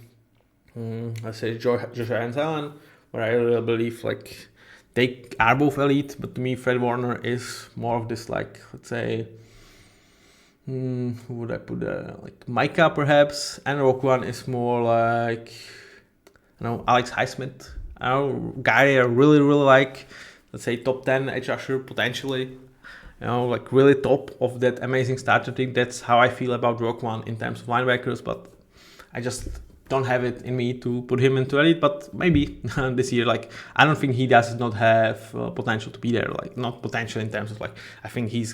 let's say Joshua Allen, where I really believe like they are both elite, but to me Fred Warner is more of this like, let's say, who would I put there? Like Micah perhaps, and Roquan is more like, Alex Highsmith, guy I really like, let's say top 10 edge rusher potentially, like really top of that amazing starter team. That's how I feel about Roquan in terms of linebackers, but I just don't have it in me to put him into elite. But maybe this year, like I don't think he does not have potential to be there. Like not potential in terms of like I think he's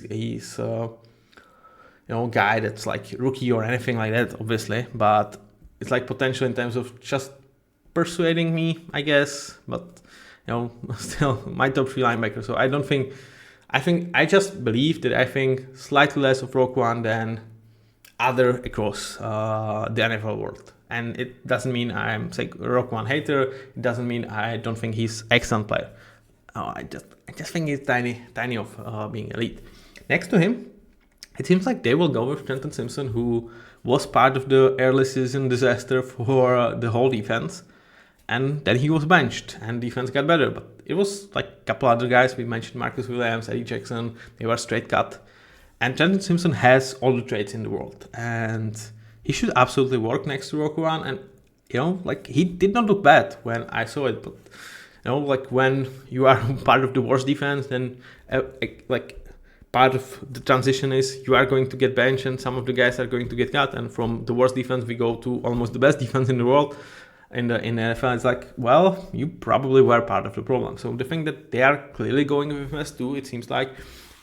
guy that's like rookie or anything like that, obviously. But it's like potential in terms of just persuading me, I guess. But still my top 3 linebacker. So I just believe that I think slightly less of Roquan than other across the NFL world. And it doesn't mean I'm like Rock One hater. It doesn't mean I don't think he's excellent player. I just think he's tiny of being elite. Next to him, it seems like they will go with Trenton Simpson, who was part of the early season disaster for the whole defense. And then he was benched and defense got better. But it was like a couple other guys. We mentioned Marcus Williams, Eddie Jackson. They were straight cut. And Trenton Simpson has all the traits in the world. And he should absolutely work next to Roku One. And, like he did not look bad when I saw it. But, like when you are part of the worst defense, then like part of the transition is you are going to get benched and some of the guys are going to get cut. And from the worst defense, we go to almost the best defense in the world. In the NFL, it's like, well, you probably were part of the problem. So the thing that they are clearly going with MS2, it seems like,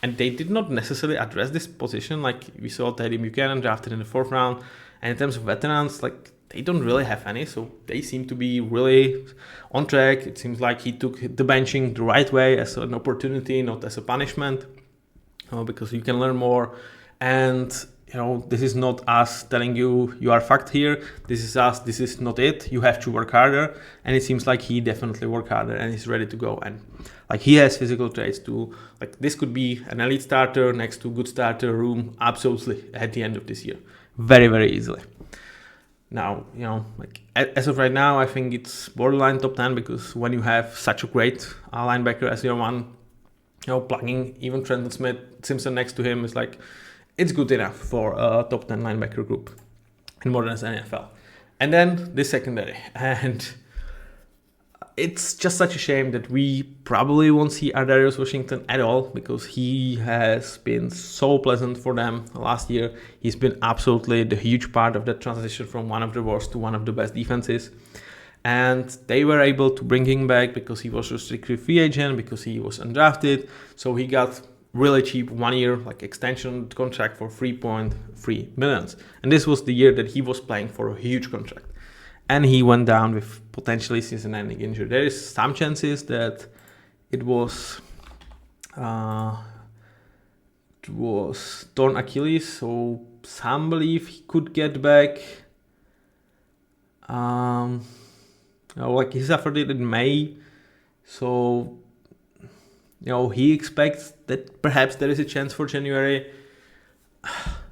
and they did not necessarily address this position. Like we saw Teddy Buchanan drafted in the 4th round. And in terms of veterans, like they don't really have any. So they seem to be really on track. It seems like he took the benching the right way as an opportunity, not as a punishment, because you can learn more. And this is not us telling you are fucked here. This is us. This is not it. You have to work harder. And it seems like he definitely worked harder and he's ready to go. And like he has physical traits too. Like this could be an elite starter next to good starter room. Absolutely at the end of this year. Very, very easily. Now, like as of right now, I think it's borderline top 10 because when you have such a great linebacker as your one, plugging even Trenton Simpson next to him is like, it's good enough for a top 10 linebacker group in modern NFL. And then the secondary. And it's just such a shame that we probably won't see Ardarius Washington at all because he has been so pleasant for them last year. He's been absolutely the huge part of that transition from one of the worst to one of the best defenses. And they were able to bring him back because he was a restricted free agent, because he was undrafted. So he got really cheap 1 year like extension contract for $3.3 million. And this was the year that he was playing for a huge contract. And he went down with potentially season-ending injury. There is some chances that it was torn Achilles, so some believe he could get back. Like he suffered it in May, so he expects that perhaps there is a chance for January.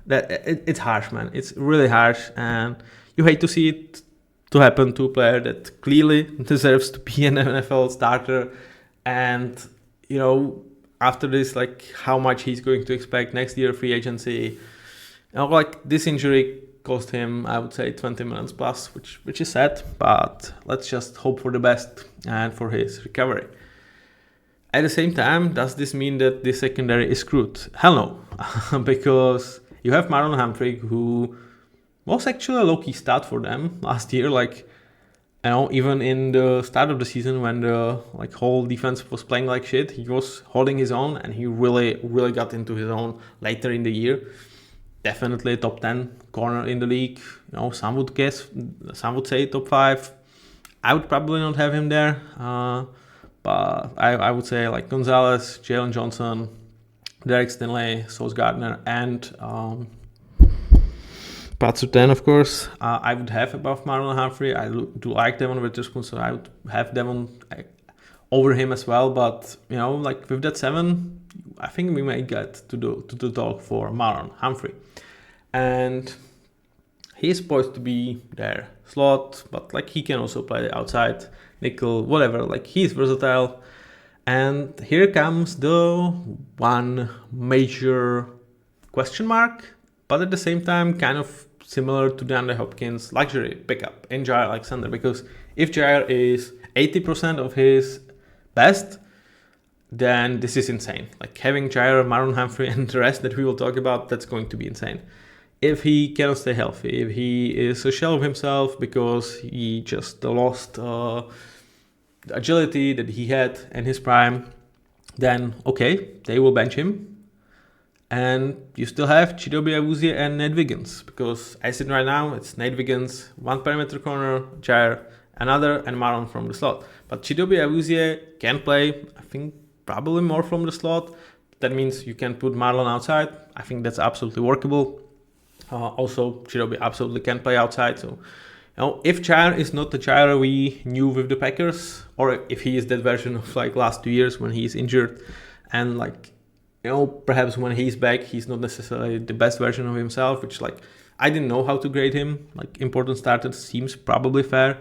That it's harsh, man. It's really harsh, and you hate to see it to happen to a player that clearly deserves to be an NFL starter. And after this, like how much he's going to expect next year free agency. Like this injury cost him, I would say, 20 million plus, which is sad, but let's just hope for the best and for his recovery. At the same time, does this mean that the secondary is screwed? Hell no, because you have Marlon Humphrey, who was actually a low-key stat for them last year. Like, even in the start of the season when the whole defense was playing like shit, he was holding his own, and he really, really got into his own later in the year. Definitely a top 10 corner in the league. Some would say top 5. I would probably not have him there. But I would say like Gonzalez, Jalen Johnson, Derek Stingley, Sauce Gardner, and Pat Surtain, of course. I would have above Marlon Humphrey. I do like Devon Witherspoon, so I would have Devon over him as well. But with that 7, I think we may get to the talk for Marlon Humphrey, and he's supposed to be their slot, but he can also play outside, nickel, whatever. He's versatile. And here comes the one major question mark, but at the same time kind of similar to DeAndre Hopkins luxury pickup in Jair Alexander, because if Jair is 80% of his best, then this is insane. Having Jair, Marlon Humphrey, and the rest that we will talk about, that's going to be insane. If he cannot stay healthy, if he is a shell of himself because he just lost the agility that he had in his prime, then okay, they will bench him. And you still have Chidobe Awuzie and Nate Wiggins, because as it right now, it's Nate Wiggins, one perimeter corner, Jair, another, and Marlon from the slot. But Chidobe Awuzie can play, I think, probably more from the slot. That means you can put Marlon outside. I think that's absolutely workable. Also, Chidobe absolutely can play outside. So, if Jair is not the Jair we knew with the Packers, or if he is that version of like last 2 years when he's injured, and like, perhaps when he's back, he's not necessarily the best version of himself, which like, I didn't know how to grade him. Like, important starter seems probably fair.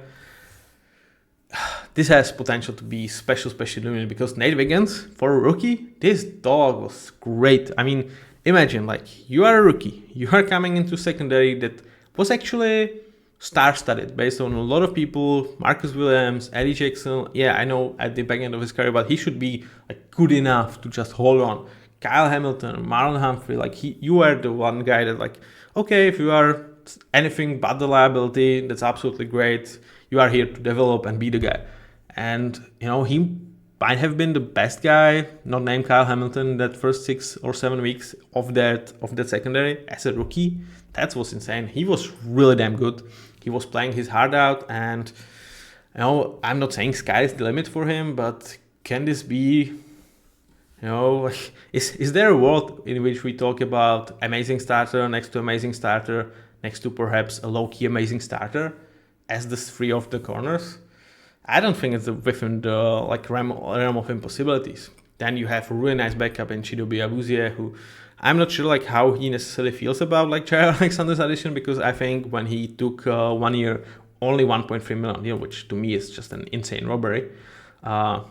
This has potential to be special because Nate Wiggins, for a rookie, this dog was great. I mean, imagine, like, you are a rookie. You are coming into secondary that was actually star-studded based on a lot of people. Marcus Williams, Eddie Jackson. Yeah, I know at the back end of his career, but he should be like good enough to just hold on. Kyle Hamilton, Marlon Humphrey, like you are the one guy that like, okay, if you are anything but the liability, that's absolutely great. You are here to develop and be the guy. And, he might have been the best guy, not named Kyle Hamilton, that first 6 or 7 weeks of that secondary as a rookie. That was insane. He was really damn good. He was playing his heart out, and I'm not saying sky is the limit for him, but can this be, is there a world in which we talk about amazing starter next to amazing starter next to perhaps a low-key amazing starter as the three of the corners? I don't think it's within the realm of impossibilities. Then you have a really nice backup in Chidobe Awuzie, who I'm not sure how he necessarily feels about Jair Alexander's addition, because I think when he took 1 year, only 1.3 million deal, which to me is just an insane robbery. I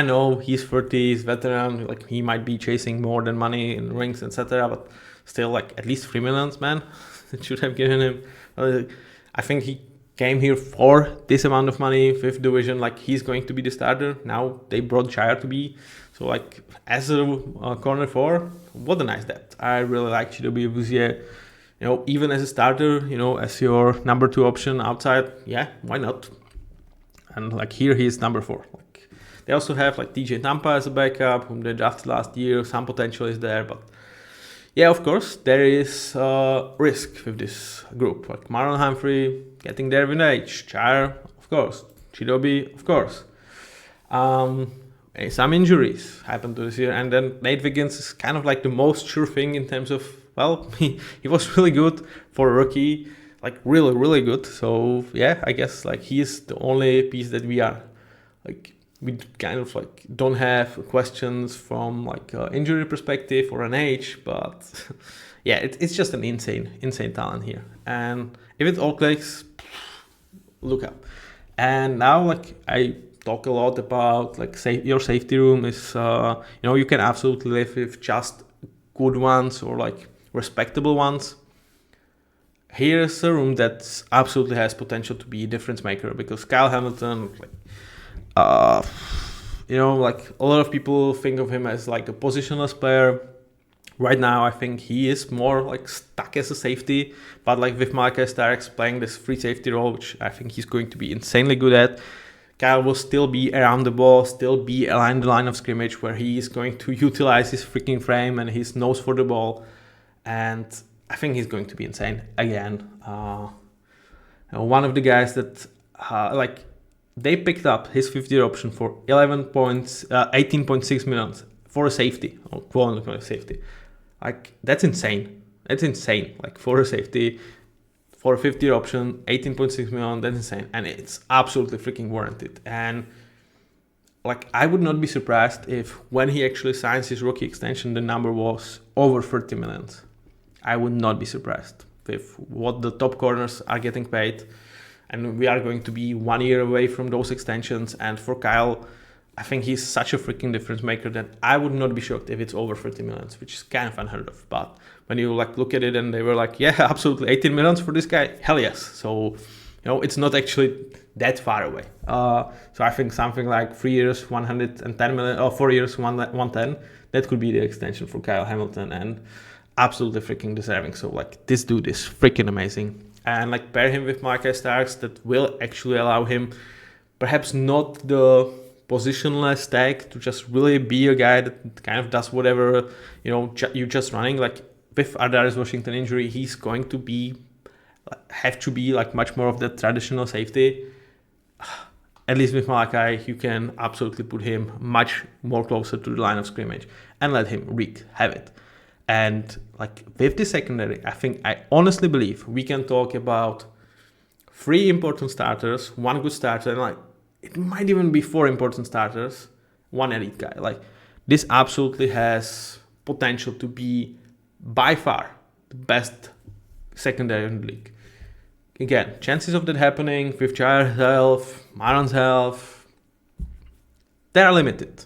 know he's 30, he's veteran, he might be chasing more than money in rings, etc. But still, at least 3 million, man, it should have given him. I think he came here for this amount of money with the vision he's going to be the starter. Now they brought Jair to be. So as a corner 4, what a nice depth. I really like Chidobe Awuzie. Even as a starter, as your number 2 option outside, yeah, why not? And here he is number 4. They also have DJ Tampa as a backup, whom they drafted last year. Some potential is there, but yeah, of course, there is risk with this group. Marlon Humphrey getting there with age, Jair, of course, Chidobe, of course. Some injuries happened to this year, and then Nate Wiggins is kind of the most sure thing in terms of, he was really good for a rookie, really, really good. So yeah, I guess he is the only piece that we are we kind of don't have questions from injury perspective or an age, but yeah, it's just an insane talent here. And if it all clicks, look up. And now I talk a lot about your safety room is you can absolutely live with just good ones or respectable ones. Here's a room that absolutely has potential to be a difference maker, because Kyle Hamilton, a lot of people think of him as a positionless player. Right now, I think he is more stuck as a safety, but with Malachi Starks playing this free safety role, which I think he's going to be insanely good at, Kyle will still be around the ball, still be aligned the line of scrimmage, where he is going to utilize his freaking frame and his nose for the ball, and I think he's going to be insane again. One of the guys that they picked up his 5th-year option for 18.6 million for a safety, or quote-unquote safety. That's insane. That's insane. For a safety, for a 5th-year option, 18.6 million, that's insane. And it's absolutely freaking warranted. And I would not be surprised if when he actually signs his rookie extension, the number was over 30 million. I would not be surprised with what the top corners are getting paid. And we are going to be 1 year away from those extensions. And for Kyle, I think he's such a freaking difference maker that I would not be shocked if it's over 30 million, which is kind of unheard of. But when you look at it and they were yeah, absolutely 18 million for this guy, hell yes. So, it's not actually that far away. So I think something 3 years, 110 million, or 4 years, 110, that could be the extension for Kyle Hamilton, and absolutely freaking deserving. So this dude is freaking amazing. And pair him with Malachi Starks, that will actually allow him perhaps not the positionless tag to just really be a guy that kind of does whatever you're just running. With Ardarius Washington injury, he's going to have to be much more of the traditional safety. At least with Malachi, you can absolutely put him much more closer to the line of scrimmage and let him have it. And like with the secondary, I honestly believe we can talk about 3 important starters, 1 good starter, and like it might even be 4 important starters, 1 elite guy. Like this absolutely has potential to be by far the best secondary in the league. Again, chances of that happening with Jair's health, Maron's health, they are limited.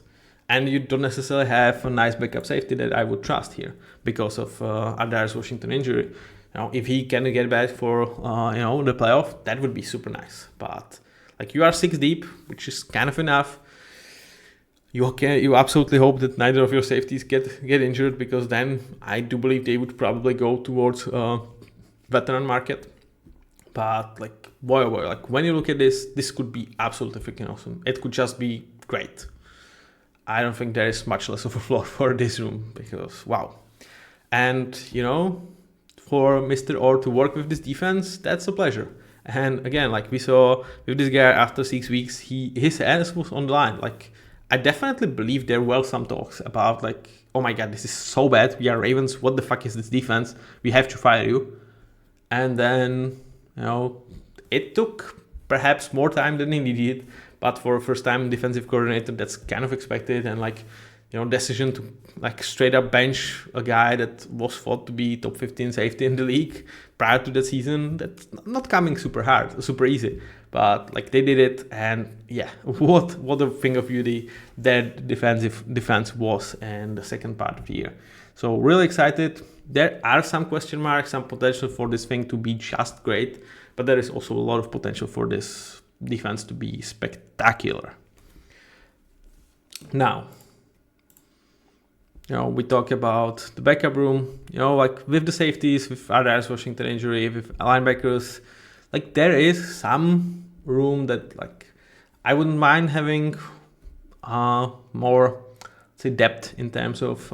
And you don't necessarily have a nice backup safety that I would trust here because of Adarius Washington injury. If he can get back for the playoff, that would be super nice. But like you are 6 deep, which is kind of enough. You absolutely hope that neither of your safeties get injured, because then I do believe they would probably go towards veteran market. But like boy, like when you look at this could be absolutely freaking awesome. It could just be great. I don't think there is much less of a floor for this room, because wow. And for Mr. Orr to work with this defense, that's a pleasure. And again, like we saw with this guy after 6 weeks, his ass was on the line. Like I definitely believe there were some talks about like, oh my god, this is so bad. We are Ravens. What the fuck is this defense? We have to fire you. And then it took perhaps more time than he needed. But for a first-time defensive coordinator, that's kind of expected. And like, decision to like straight up bench a guy that was thought to be top 15 safety in the league prior to that season, that's not coming super easy. But like they did it, and yeah, what a thing of beauty that defense was in the second part of the year. So really excited. There are some question marks, some potential for this thing to be just great, but there is also a lot of potential for this defense to be spectacular. Now, we talk about the backup room, like with the safeties, with Adarius Washington injury, with linebackers, like there is some room that like I wouldn't mind having more, say, depth in terms of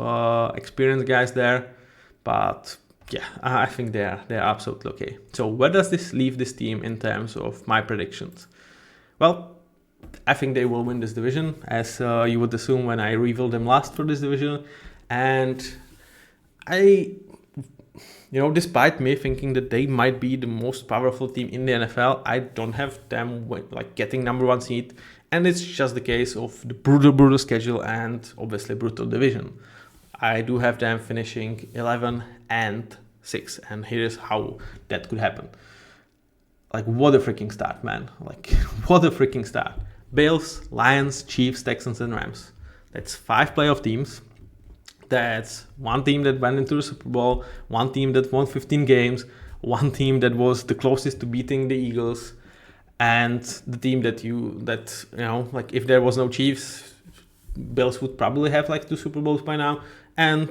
experienced guys there, but yeah, I think they're absolutely okay. So where does this leave this team in terms of my predictions? Well, I think they will win this division, as you would assume when I revealed them last for this division. And despite me thinking that they might be the most powerful team in the NFL, I don't have them like getting number 1 seed. And it's just the case of the brutal schedule and obviously brutal division. I do have them finishing 11-6, and here's how that could happen. Like, what a freaking start, man. Like, what a freaking start. Bills, Lions, Chiefs, Texans, and Rams. That's 5 playoff teams. That's 1 team that went into the Super Bowl, 1 team that won 15 games, 1 team that was the closest to beating the Eagles, and the team that like if there was no Chiefs, Bills would probably have like 2 Super Bowls by now. And,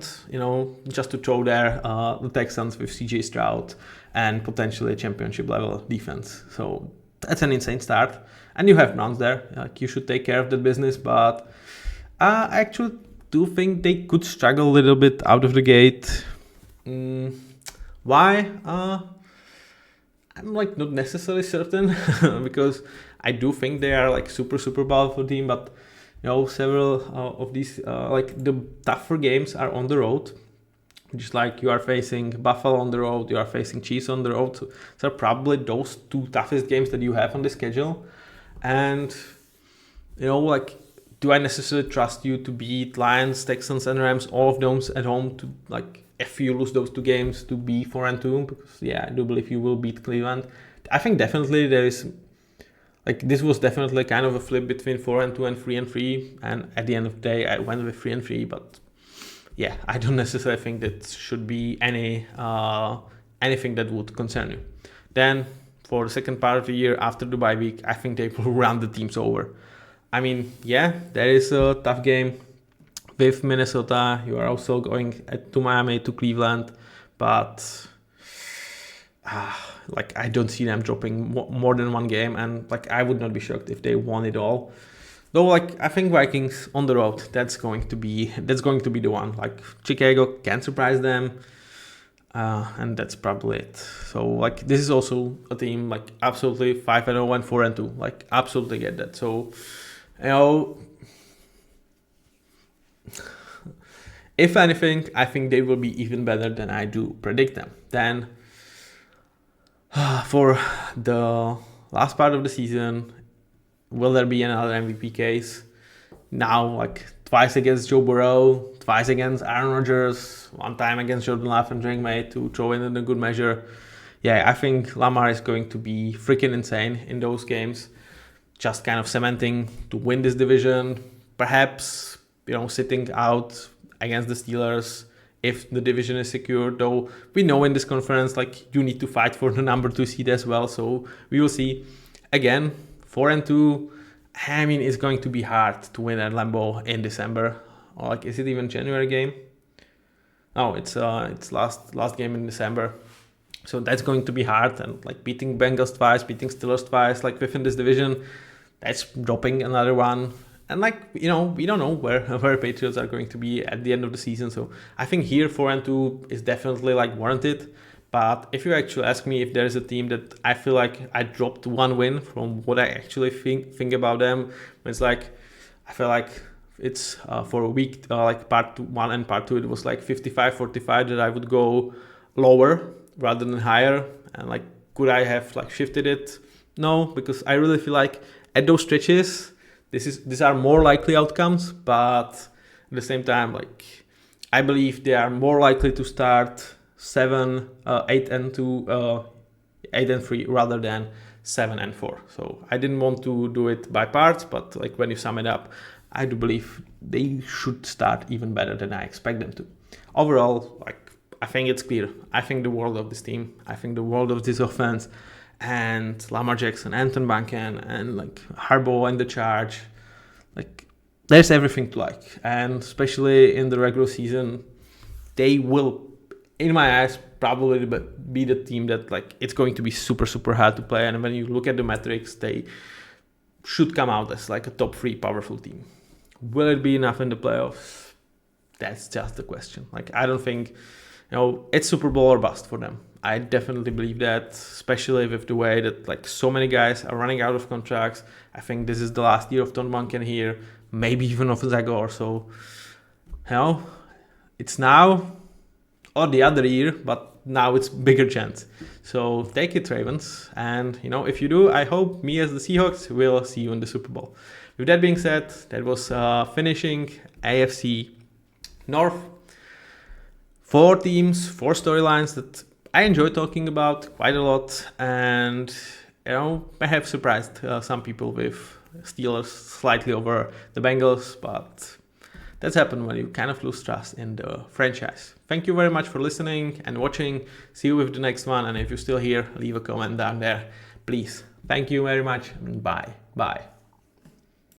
just to throw there, the Texans with CJ Stroud and potentially a championship level defense. So that's an insane start. And you have Browns there. Like, you should take care of that business. But I actually do think they could struggle a little bit out of the gate. Why? I'm like not necessarily certain because I do think they are like super powerful team, but several of these like the tougher games are on the road. Just like you are facing Buffalo on the road, you are facing Chiefs on the road. So probably those 2 toughest games that you have on the schedule. And like, do I necessarily trust you to beat Lions, Texans, and Rams, all of those at home, to like, if you lose those 2 games, to be 4-2? Because yeah, I do believe you will beat Cleveland. I think definitely there is, like, this was definitely kind of a flip between 4-2 and 3-3, and at the end of the day, I went with 3-3. But yeah, I don't necessarily think that should be anything that would concern you. Then for the second part of the year after the bye week, I think they will run the teams over. I mean, yeah, there is a tough game with Minnesota. You are also going to Miami, to Cleveland, but like, I don't see them dropping more than 1 game, and like, I would not be shocked if they won it all. Though, like, I think Vikings on the road, that's going to be the one. Like, Chicago can surprise them, and that's probably it. So like, this is also a team like absolutely 5-0 and 4-2. Like, absolutely get that. So If anything, I think they will be even better than I do predict them. Then for the last part of the season, will there be another MVP case? Now, like twice against Joe Burrow, twice against Aaron Rodgers, one time against Jordan Love and GMaty to throw in a good measure. Yeah, I think Lamar is going to be freaking insane in those games. Just kind of cementing to win this division. Perhaps, sitting out against the Steelers if the division is secure. Though we know in this conference, like you need to fight for the number 2 seed as well. So we will see. Again, 4-2. I mean, it's going to be hard to win at Lambeau in December. Or like, is it even January game? No, it's last game in December. So that's going to be hard. And like beating Bengals twice, beating Steelers twice, like within this division, that's dropping another one. And like, we don't know where Patriots are going to be at the end of the season. So I think here 4-2 is definitely like warranted. But if you actually ask me if there's a team that I feel like I dropped one win from what I actually think about them, it's like, I feel like it's for a week, like part 1 and part 2, it was like 55-45 that I would go lower rather than higher. And like, could I have like shifted it? No, because I really feel like at those stretches, these are more likely outcomes, but at the same time, like I believe they are more likely to start 8-2, 8-3 rather than 7-4. So I didn't want to do it by parts, but like when you sum it up, I do believe they should start even better than I expect them to. Overall, like I think it's clear. I think the world of this team. I think the world of this offense. And Lamar Jackson, Anton Banken, and like Harbaugh and the charge, like there's everything to like. And especially in the regular season, they will, in my eyes, probably be the team that like it's going to be super, super hard to play. And when you look at the metrics, they should come out as like a top 3 powerful team. Will it be enough in the playoffs? That's just the question. Like I don't think, it's Super Bowl or bust for them. I definitely believe that, especially with the way that like so many guys are running out of contracts. I think this is the last year of Tom Bunken here, maybe even of Zagor. So, it's now or the other year, but now it's bigger chance. So take it, Ravens. And if you do, I hope me as the Seahawks will see you in the Super Bowl. With that being said, that was finishing AFC North. 4 teams, 4 storylines that I enjoy talking about quite a lot, and I have surprised some people with Steelers slightly over the Bengals, but that's happened when you kind of lose trust in the franchise. Thank you very much for listening and watching. See you with the next one, and if you're still here, leave a comment down there, please. Thank you very much, and bye.